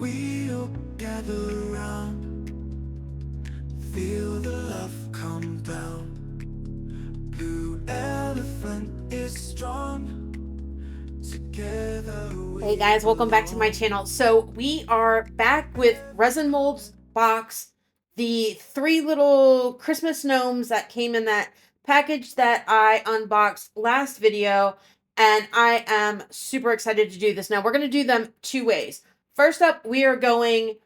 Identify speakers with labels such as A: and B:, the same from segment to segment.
A: we'll gather around, feel the love come down. Blue elephant is strong. Together.
B: Hey guys, welcome back to my channel. So we are back with Resin Molds box, the 3 little Christmas gnomes that came in that package that I unboxed last video, and I am super excited to do this. Now we're going to do them 2 ways. First up, we are going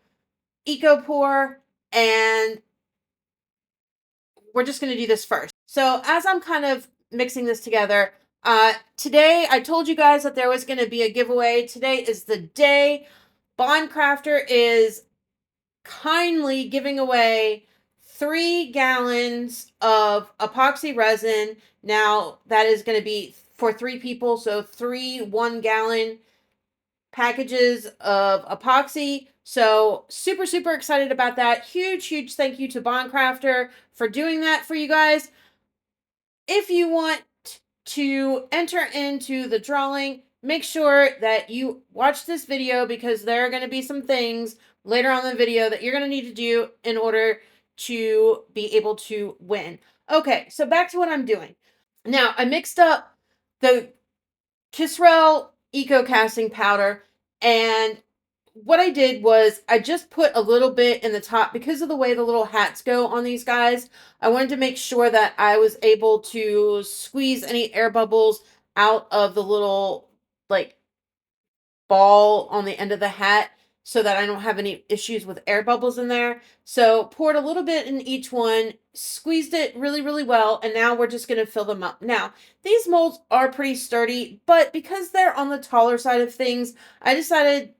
B: Eco Pour, and we're just going to do this first. So as I'm kind of mixing this together, today I told you guys that there was going to be a giveaway. Today is the day. Bondcrafter is kindly giving away 3 gallons of epoxy resin. Now that is going to be for 3 people, so 3 1-gallon packages of epoxy. So super excited about that. Huge thank you to Bondcrafter for doing that for you guys. If you want to enter into the drawing, make sure that you watch this video, because there are going to be some things later on in the video that you're going to need to do in order to be able to win. Okay, so back to what I'm doing. Now, I mixed up the Kisrel Eco Casting Powder, and what I did was I just put a little bit in the top because of the way the little hats go on these guys. I wanted to make sure that I was able to squeeze any air bubbles out of the little like ball on the end of the hat so that I don't have any issues with air bubbles in there. So poured a little bit in each one, squeezed it really well, and now we're just going to fill them up. Now, these molds are pretty sturdy, but because they're on the taller side of things, I decided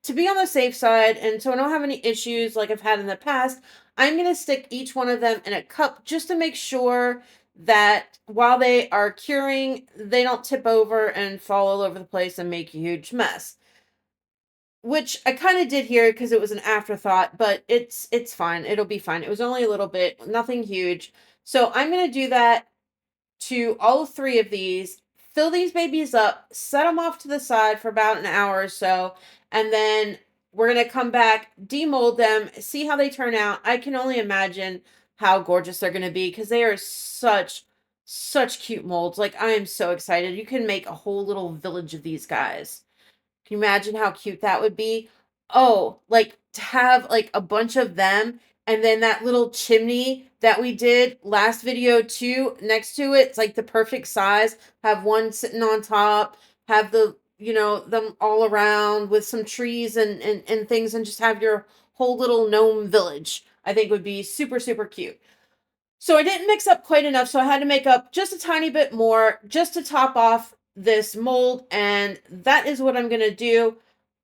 B: to be on the safe side, and so I don't have any issues like I've had in the past, I'm going to stick each one of them in a cup just to make sure that while they are curing, they don't tip over and fall all over the place and make a huge mess. Which I kind of did here because it was an afterthought, but it's fine. It'll be fine. It was only a little bit, nothing huge. So I'm going to do that to all 3 of these, fill these babies up, set them off to the side for about an hour or so, and then we're going to come back, demold them, see how they turn out. I can only imagine how gorgeous they're going to be because they are such cute molds. Like, I am so excited. You can make a whole little village of these guys. Can you imagine how cute that would be? Oh, like to have like a bunch of them, and then that little chimney that we did last video too, next to it, it's like the perfect size. Have one sitting on top, have the, you know, them all around with some trees and things, and just have your whole little gnome village. I think would be super cute. So I didn't mix up quite enough, so I had to make up just a tiny bit more just to top off this mold, and that is what I'm going to do.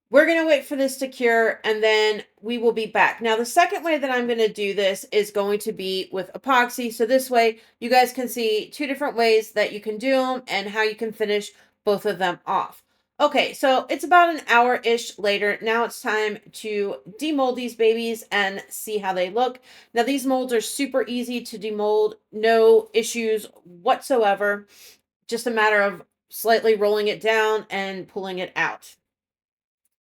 B: We're going to wait for this to cure, and then we will be back. Now, the second way that I'm going to do this is going to be with epoxy. So this way, you guys can see 2 different ways that you can do them and how you can finish both of them off. Okay, so it's about an hour-ish later. Now it's time to demold these babies and see how they look. Now, these molds are super easy to demold. No issues whatsoever. Just a matter of slightly rolling it down and pulling it out.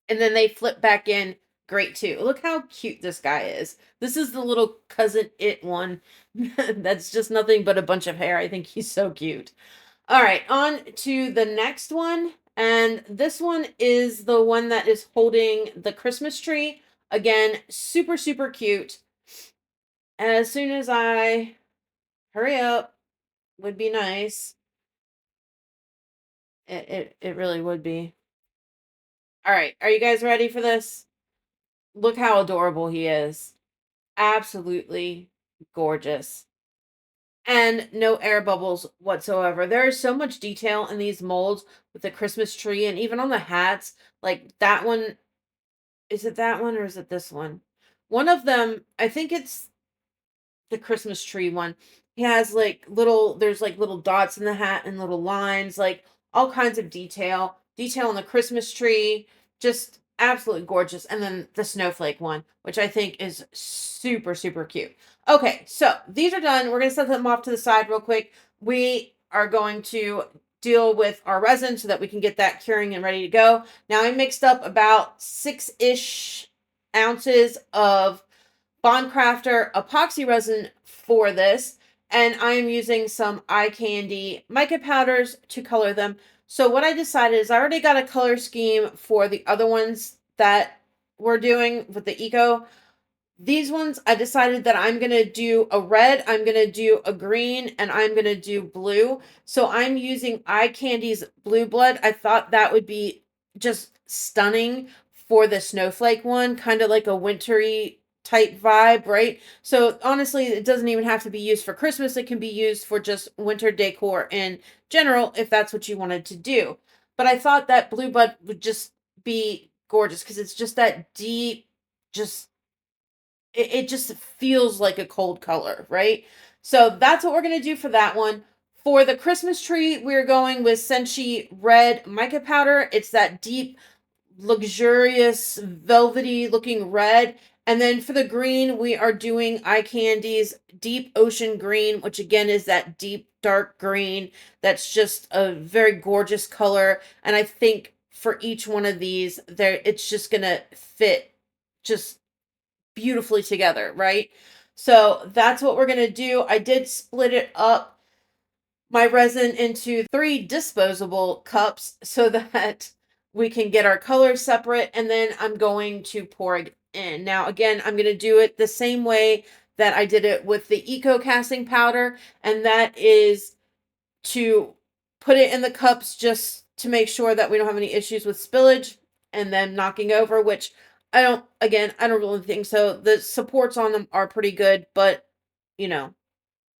B: And then they flip back in great too. Look how cute this guy is. This is the little cousin it one. That's just nothing but a bunch of hair. I think he's so cute. All right, on to the next one. And this one is the one that is holding the Christmas tree. Again, super cute. As soon as I hurry up, would be nice. It really would be. All right, are you guys ready for this? Look how adorable he is. Absolutely gorgeous. And no air bubbles whatsoever. There is so much detail in these molds with the Christmas tree, and even on the hats. Like that one, is it that one or is it this one? One of them, I think it's the Christmas tree one. He has like there's like little dots in the hat and little lines, like all kinds of detail. Detail on the Christmas tree, just absolutely gorgeous. And then the snowflake one, which I think is super cute. Okay, so these are done. We're going to set them off to the side real quick. We are going to deal with our resin so that we can get that curing and ready to go. Now I mixed up about 6-ish ounces of Bond Crafter epoxy resin for this, and I am using some eye candy mica powders to color them. So what I decided is I already got a color scheme for the other ones that we're doing with the Eco. These ones, I decided that I'm going to do a red, I'm going to do a green, and I'm going to do blue. So I'm using Eye Candy's Blue Blood. I thought that would be just stunning for the snowflake one, kind of like a wintry type vibe, right? So honestly, it doesn't even have to be used for Christmas. It can be used for just winter decor in general, if that's what you wanted to do. But I thought that Blue Blood would just be gorgeous because it's just that deep, just it just feels like a cold color, right? So that's what we're going to do for that one. For the Christmas tree, we're going with Senshi Red Mica Powder. It's that deep, luxurious, velvety looking red. And then for the green, we are doing Eye Candy's Deep Ocean Green, which again is that deep, dark green. That's just a very gorgeous color. And I think for each one of these, it's just going to fit just beautifully together, right? So that's what we're going to do. I did split it up, my resin, into 3 disposable cups so that we can get our colors separate, and then I'm going to pour it in. Now, again, I'm going to do it the same way that I did it with the Eco casting powder, and that is to put it in the cups just to make sure that we don't have any issues with spillage and then knocking over, which I don't really think so. The supports on them are pretty good, but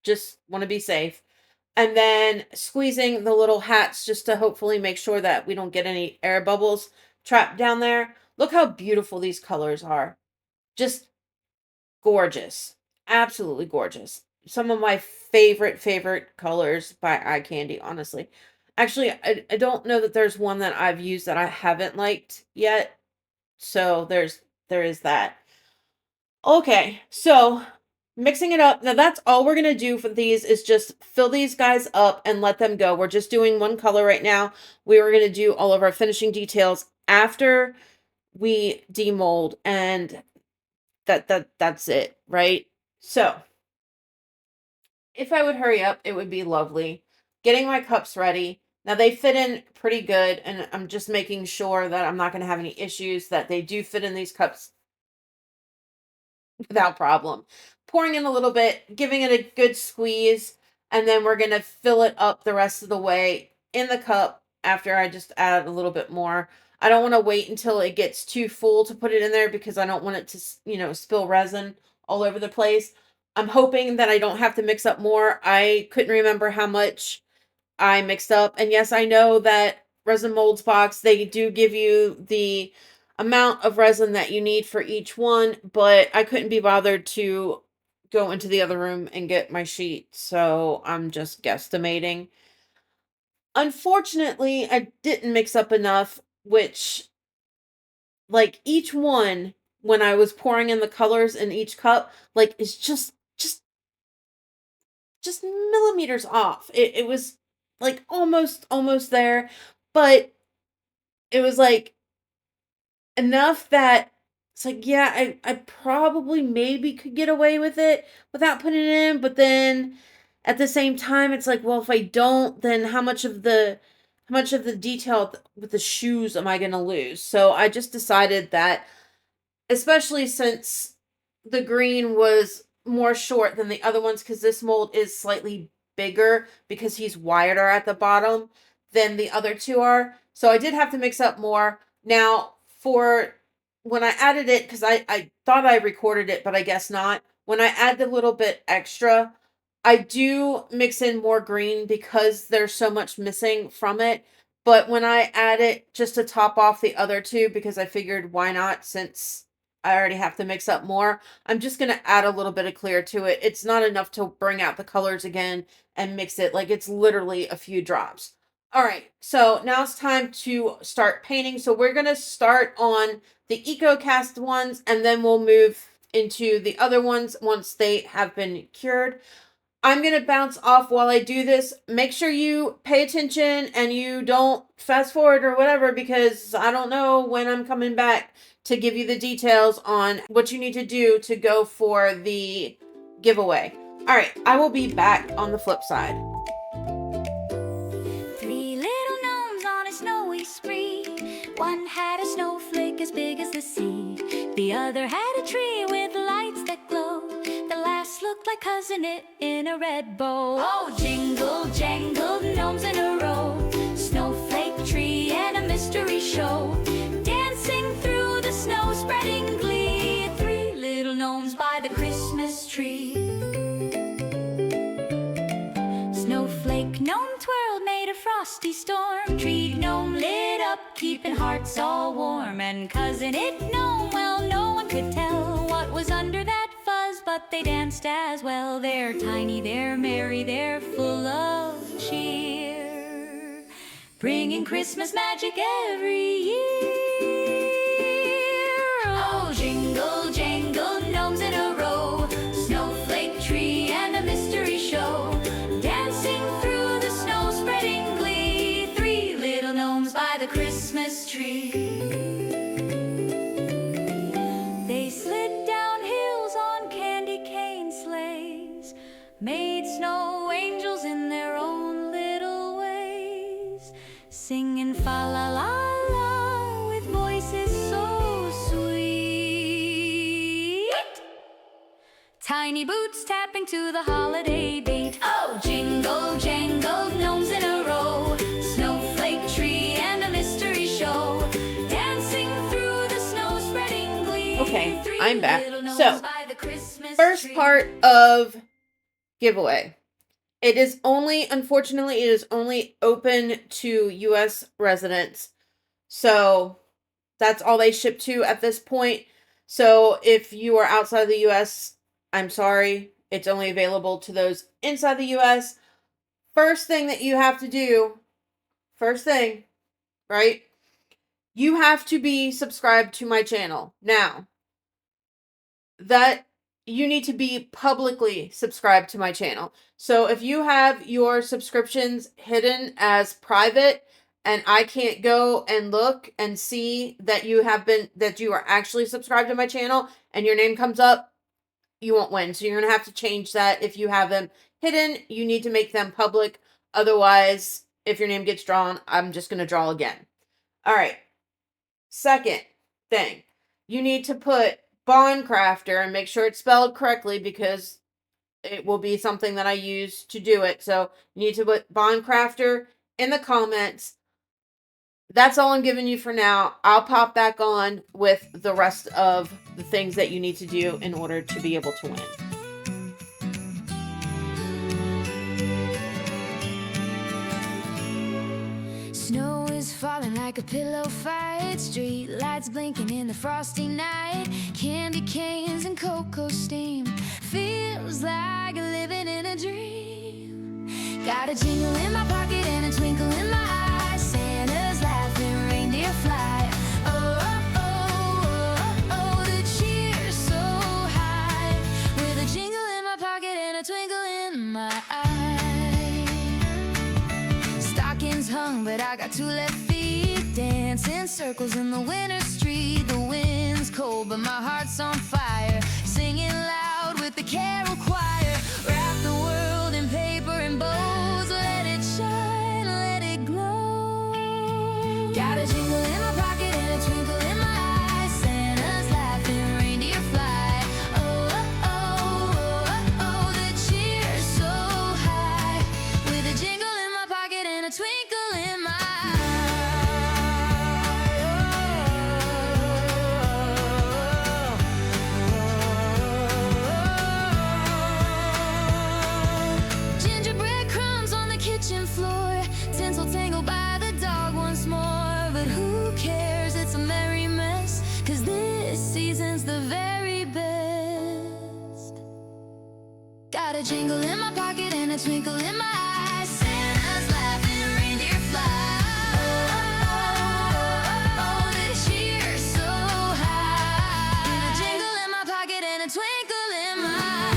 B: just want to be safe. And then squeezing the little hats just to hopefully make sure that we don't get any air bubbles trapped down there. Look how beautiful these colors are. Just gorgeous. Absolutely gorgeous. Some of my favorite colors by Eye Candy, honestly. Actually, I don't know that there's one that I've used that I haven't liked yet. So there is that. Okay, so mixing it up. Now that's all we're going to do for these is just fill these guys up and let them go. We're just doing one color right now. We were going to do all of our finishing details after we demold, and that's it, right? So if I would hurry up, it would be lovely. Getting my cups ready. Now they fit in pretty good, and I'm just making sure that I'm not going to have any issues, that they do fit in these cups without problem. Pouring in a little bit, giving it a good squeeze, and then we're going to fill it up the rest of the way in the cup after I just add a little bit more. I don't want to wait until it gets too full to put it in there because I don't want it to, spill resin all over the place. I'm hoping that I don't have to mix up more. I couldn't remember how much I mixed up. And yes, I know that Resin Molds box, they do give you the amount of resin that you need for each one, but I couldn't be bothered to go into the other room and get my sheet, so I'm just guesstimating. Unfortunately, I didn't mix up enough, which, like, each one, when I was pouring in the colors in each cup, like, is just millimeters off. It was like almost there, but it was like enough that it's like, yeah, I probably maybe could get away with it without putting it in, but then at the same time it's like, well, if I don't, then how much of the detail with the shoes am I going to lose? So I just decided that, especially since the green was more short than the other ones, because this mold is slightly bigger because he's wider at the bottom than the other two are. So I did have to mix up more. Now, for when I added it, because I thought I recorded it, but I guess not. When I add a little bit extra, I do mix in more green because there's so much missing from it. But when I add it just to top off the other two, because I figured why not, since I already have to mix up more, I'm just going to add a little bit of clear to it. It's not enough to bring out the colors again and mix it. Like, it's literally a few drops. All right, so now it's time to start painting. So we're going to start on the EcoCast ones, and then we'll move into the other ones once they have been cured. I'm going to bounce off while I do this. Make sure you pay attention and you don't fast forward or whatever, because I don't know when I'm coming back to give you the details on what you need to do to go for the giveaway. All right, I will be back on the flip side.
C: Three little gnomes on a snowy spree. One had a snowflake as big as the sea. The other had a tree with lights that glow. The last looked like Cousin It in a red bow. Oh, jingle, jangle, gnomes in a row. Snowflake tree and a mystery show. Dancing through the snow, spreading glee. Three little gnomes by the Christmas tree. Snowflake gnome twirled, made a frosty storm. Tree gnome lit up, keeping hearts all warm. And Cousin It gnome, well, no one could tell what was under that fuzz, but they danced as well. They're tiny, they're merry, they're full of cheer, bringing Christmas magic every year. Oh, jingle, jangle, gnomes in a row. Snowflake tree and a mystery show. Dancing through the snow, spreading glee. Three little gnomes by the Christmas tree. They slid down hills on candy cane sleighs, made snow angels in their own little ways, singing fa la la la with voices so sweet. Tiny boots tapping to the holiday beat. Oh, jingle, jangle, gnomes in a row. Snowflake tree and a mystery show. Dancing through the snow, spreading glee.
B: Okay,
C: Three
B: I'm back.
C: little gnomes
B: So,
C: by the Christmas
B: first
C: tree.
B: part of giveaway. It is only, unfortunately, it is only open to US residents. So that's all they ship to at this point. So if you are outside of the US, I'm sorry. It's only available to those inside the US. First thing that you have to do, right? You have to be subscribed to my channel. Now, that you need to be publicly subscribed to my channel. So if you have your subscriptions hidden as private and I can't go and look and see that you are actually subscribed to my channel and your name comes up, you won't win. So you're going to have to change that. If you have them hidden, you need to make them public. Otherwise, if your name gets drawn, I'm just going to draw again. All right. Second thing, you need to put Bond Crafter and make sure it's spelled correctly because it will be something that I use to do it. So you need to put Bond Crafter in the comments. That's all I'm giving you for now. I'll pop back on with the rest of the things that you need to do in order to be able to win.
C: Snow is falling like a pillow fight. Street lights blinking in the frosty night. Candy canes and cocoa steam. Feels like living in a dream. Got a jingle in my pocket and a twinkle in my eye. Santa's laughing, reindeer fly. Oh, oh, oh, oh, oh, the cheer's so high. With a jingle in my pocket and a twinkle in my eye. Stockings hung, but I got 2 left feet. Dancing circles in the winter street. The wind's cold, but my heart's on fire. Singing loud with the carol choir. Wrap the world in paper and bows. Let it shine, let it glow. Got a jingle in my pocket and a twinkle in my eye. Santa's laughing, reindeer fly. Oh, oh, oh, oh, oh, the cheer's so high. With a jingle in my pocket and a twinkle in my eye. Gingerbread crumbs on the kitchen floor. Tinsel tangled by the dog once more. But who cares? It's a merry mess. 'Cause this season's the very best. Got a jingle in my pocket and a twinkle in my eye. Santa's laughing, reindeer fly. Oh, oh, oh, the cheer's so high. Got a jingle in my pocket and a twinkle in my eye.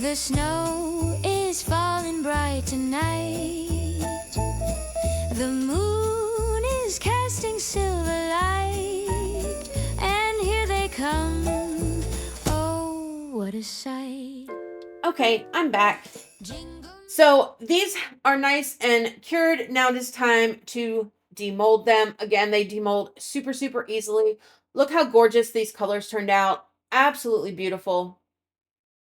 C: The snow is falling bright tonight. The moon is casting silver light. And here they come. Oh, what a sight.
B: Okay, I'm back.
C: Jingle.
B: So these are nice and cured. Now it is time to demold them. Again, they demold super, super easily. Look how gorgeous these colors turned out. Absolutely beautiful.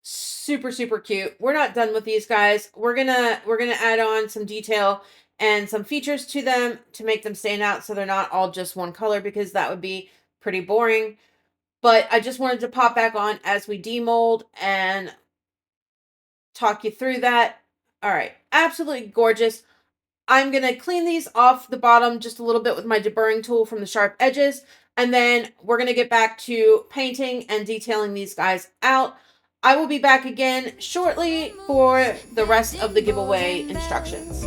B: Super, super cute. We're not done with these guys. We're gonna add on some detail and some features to them to make them stand out so they're not all just one color, because that would be pretty boring. But I just wanted to pop back on as we demold and talk you through that. All right, absolutely gorgeous. I'm going to clean these off the bottom just a little bit with my deburring tool from the sharp edges. And then we're going to get back to painting and detailing these guys out. I will be back again shortly for the rest of the giveaway instructions.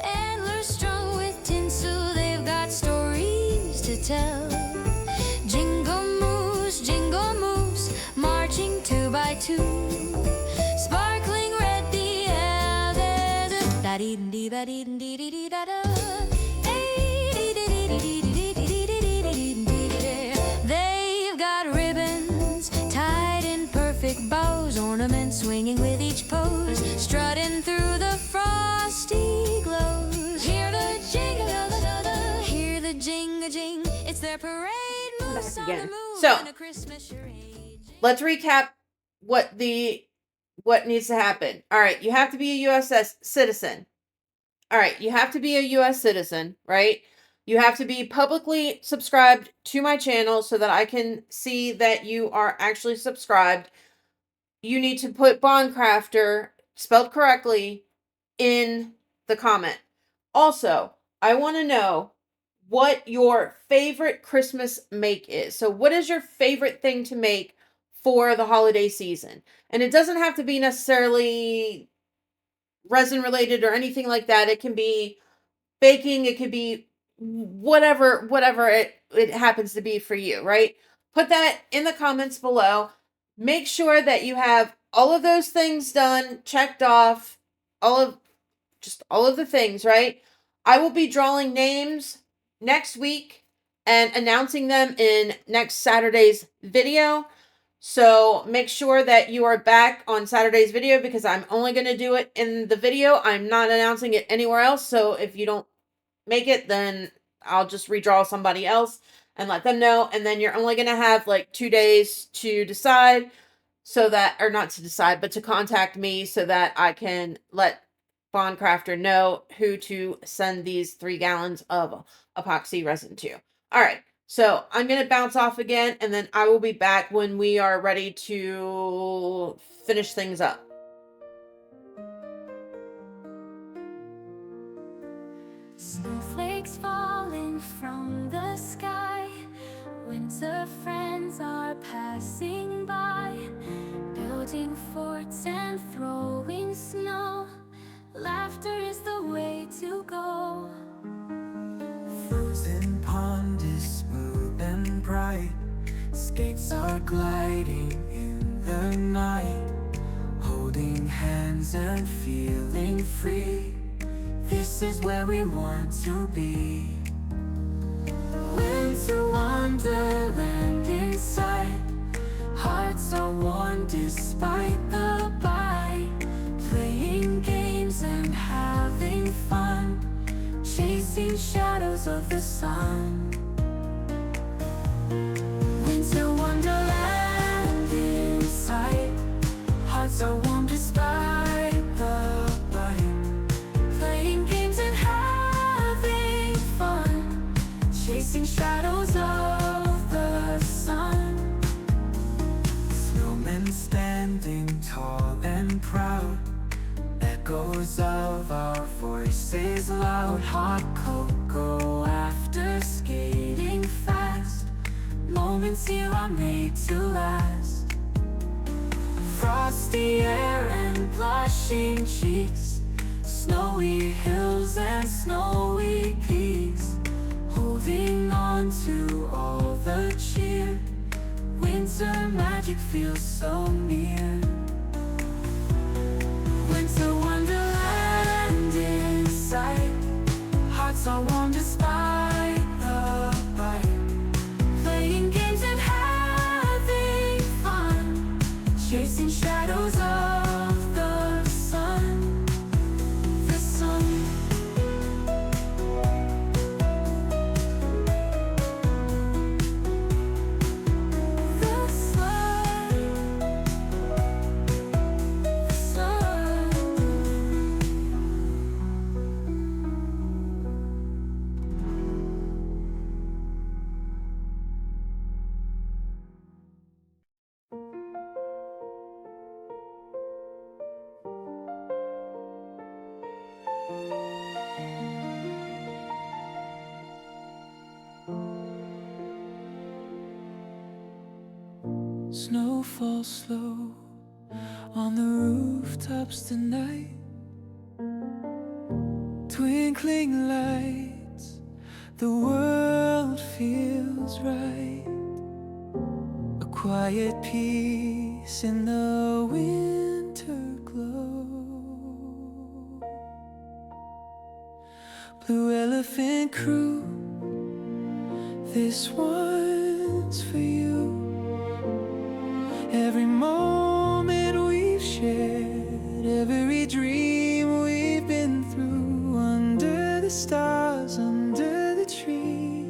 C: Antlers strung with tinsel, they've got stories to tell. Jingle moose, marching 2 by 2. Sparkling red, the air, there's a da-dee-dee-ba-dee-dee-dee-dee-da-da. They've got ribbons tied in perfect bows, ornaments swinging with each pose, strutting through the frosty glows. Hear the jingle, hear the jing-a-jing. It's their parade moves on the
B: again.
C: move
B: So,
C: and a Christmas charade.
B: Let's recap what needs to happen. All right, you have to be a U.S. citizen. All right, you have to be a U.S. citizen, right? You have to be publicly subscribed to my channel so that I can see that you are actually subscribed. You need to put Bondcrafter, spelled correctly, in the comment. Also, I want to know what your favorite Christmas make is. So what is your favorite thing to make for the holiday season? And it doesn't have to be necessarily resin related or anything like that. It can be baking, it could be whatever it happens to be for you, right? Put that in the comments below. Make sure that you have all of those things done, checked off, all of the things, right? I will be drawing names next week and announcing them in next Saturday's video. So make sure that you are back on Saturday's video, because I'm only going to do it in the video. I'm not announcing it anywhere else. So if you don't make it, then I'll just redraw somebody else and let them know. And then you're only going to have like 2 days to decide, so that, or not to decide, but to contact me so that I can let Bondcrafter know who to send these 3 gallons of epoxy resin to. All right. So I'm going to bounce off again, and then I will be back when we are ready to finish things up.
C: Snowflakes falling from the sky, winter friends are passing by, building forts and throwing snow. Laughter is the way to go.
A: Frozen pond is smooth and bright. Skates are gliding in the night, holding hands and feeling free. This is where we want to be. Winter wonderland inside. Hearts are warm despite the bite. Playing games and having fun, chasing shadows of the sun. Winter wonderland inside. Hearts are warm despite the bite. Playing games and having fun, chasing shadows of the sun. Snowmen standing tall and proud, echoes of our voices loud. Hot cocoa after skating fast, moments here are made to last. Frosty air and blushing cheeks, snowy hills and snowy peaks, holding on to all the cheer. Winter magic feels so near. chasing shadows of the sun. The sun. The sun. The sun. Snow falls slow on the rooftops tonight. Twinkling lights, the world feels right. A quiet peace in the winter glow. Blue Elephant Crew, this one's for you. Every moment we've shared, every dream we've been through. Under the stars, under the tree,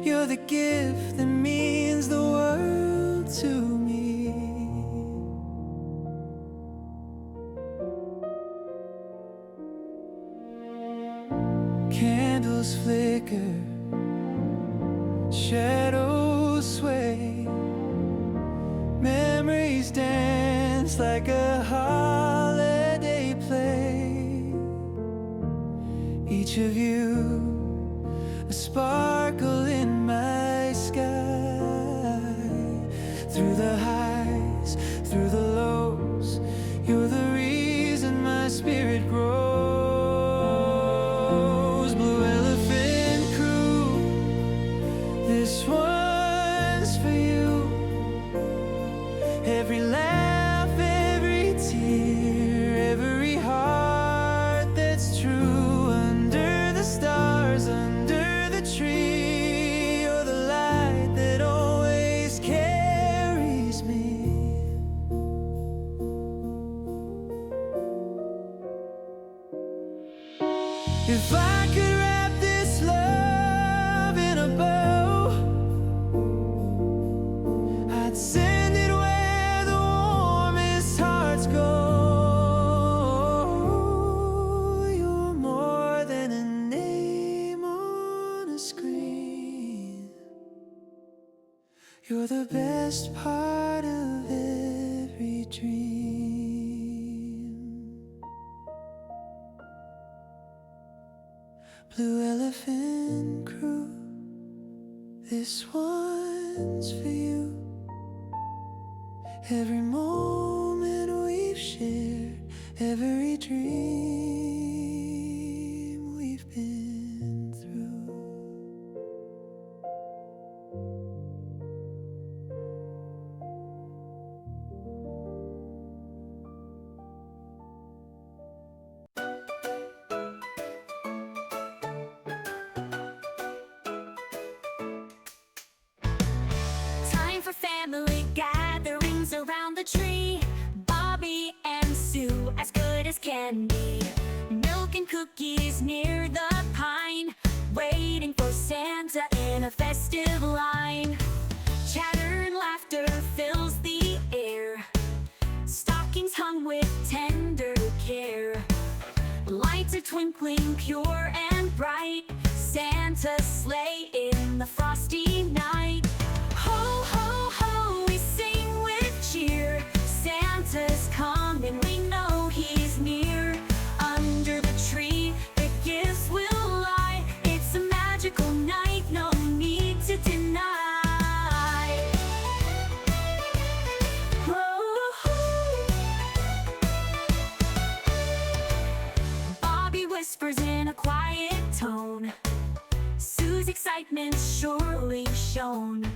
A: you're the gift that means the world to me. Candles flicker, shadows sway, memories dance like a holiday play. Each of you, a sparkle in my sky. Through the highs, through the lows, you're the reason my spirit grows. Blue Elephant Crew, this one's for you. Every laugh, every tear, every heart that's true. Under the stars, under the tree, you're the light that always carries me. If I could wrap this love in a bow, I'd send it where the warmest hearts go. You're more than a name on a screen. You're the best part of every dream. Blue Elephant Crew, this one's for you. Every moment we've shared, every dream we've been through.
C: Time for family gatherings around the tree. Bobby and Sue, as good as can be. Milk and cookies near the pine, waiting for Santa in a festive line. Chatter and laughter fills the air, stockings hung with tender care. Lights are twinkling pure and bright, Santa's sleigh in the frosty night. Ho, ho, ho, we sing with cheer. Santa's coming, we know he's near. Under the tree, the gifts will lie. It's a magical night, no need to deny. Bobby whispers in a quiet tone, Sue's excitement surely shown.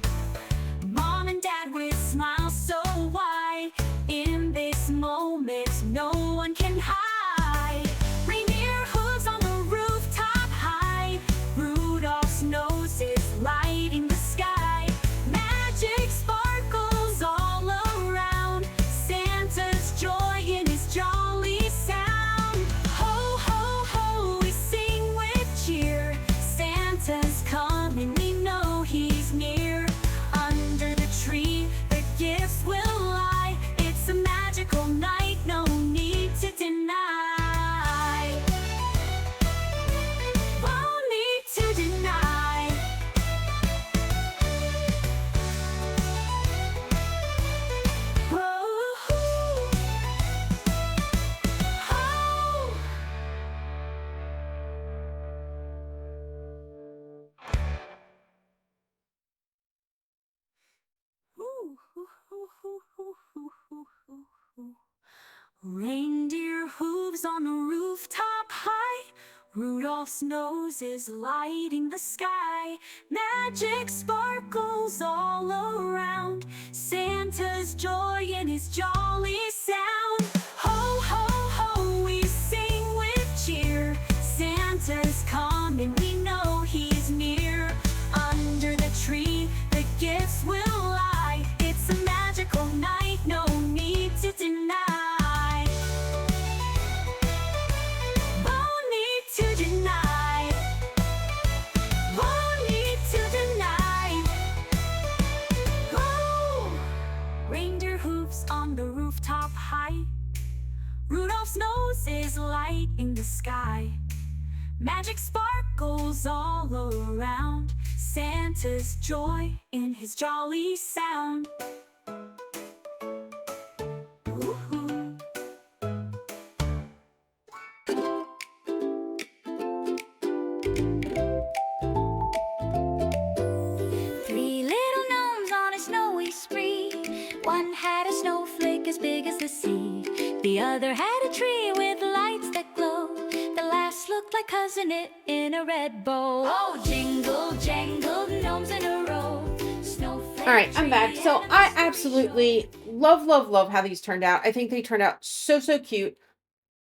C: Mom and Dad with smiles so wide, in this moment no one can hide. Reindeer hooves on the rooftop high, Rudolph's nose is lighting the sky. Magic sparkles all around, Santa Reindeer hooves on a rooftop high. Rudolph's nose is lighting the sky. Magic sparkles all around. Santa's joy in his jolly sound. Ho, ho, ho, we sing with cheer. Santa's coming, we know he's near. Under the tree, the gifts will lie. It's a magical night, no need to deny. Rooftop high. Rudolph's nose is light in the sky. Magic sparkles all around. Santa's joy in his jolly sound. Woo-hoo. Three little gnomes on a snowy spree. One had a snowflake as big as the sea. The other had a tree with lights that glow. The last looked like Cousin It in a red bow. Oh, jingle, jangle, gnomes in a row. Snowflake.
B: All right, I'm back. So I absolutely love how these turned out. I think they turned out so cute.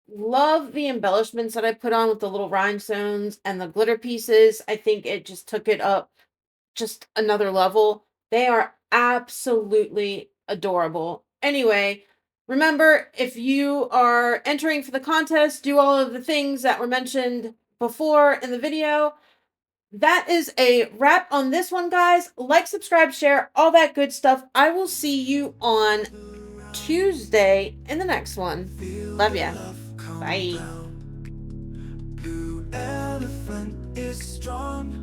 B: Love the embellishments that I put on with the little rhinestones and the glitter pieces. I think it just took it up just another level. They are absolutely adorable. Anyway, remember, if you are entering for the contest, do all of the things that were mentioned before in the video. That is a wrap on this one, guys. Like, subscribe, share, all that good stuff. I will see you on Tuesday in the next one. Love ya. Bye.
A: Blue elephant is strong.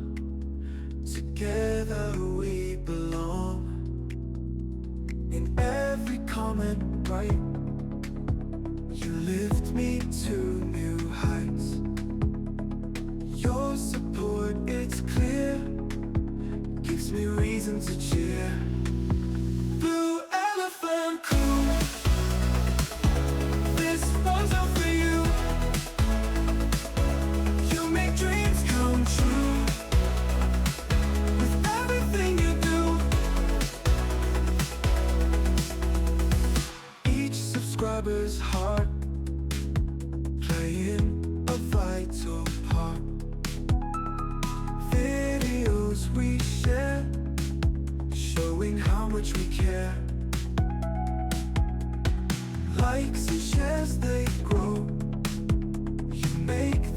A: Together we belong. In every comment bright, you lift me to new heights. Your support, it's clear, gives me reason to cheer. Blue elephant crew, this one's out for you. You make dreams come true with everything you do. Each subscriber's heart playing a vital part. Videos we share, showing how much we care. Likes and shares, they grow. You make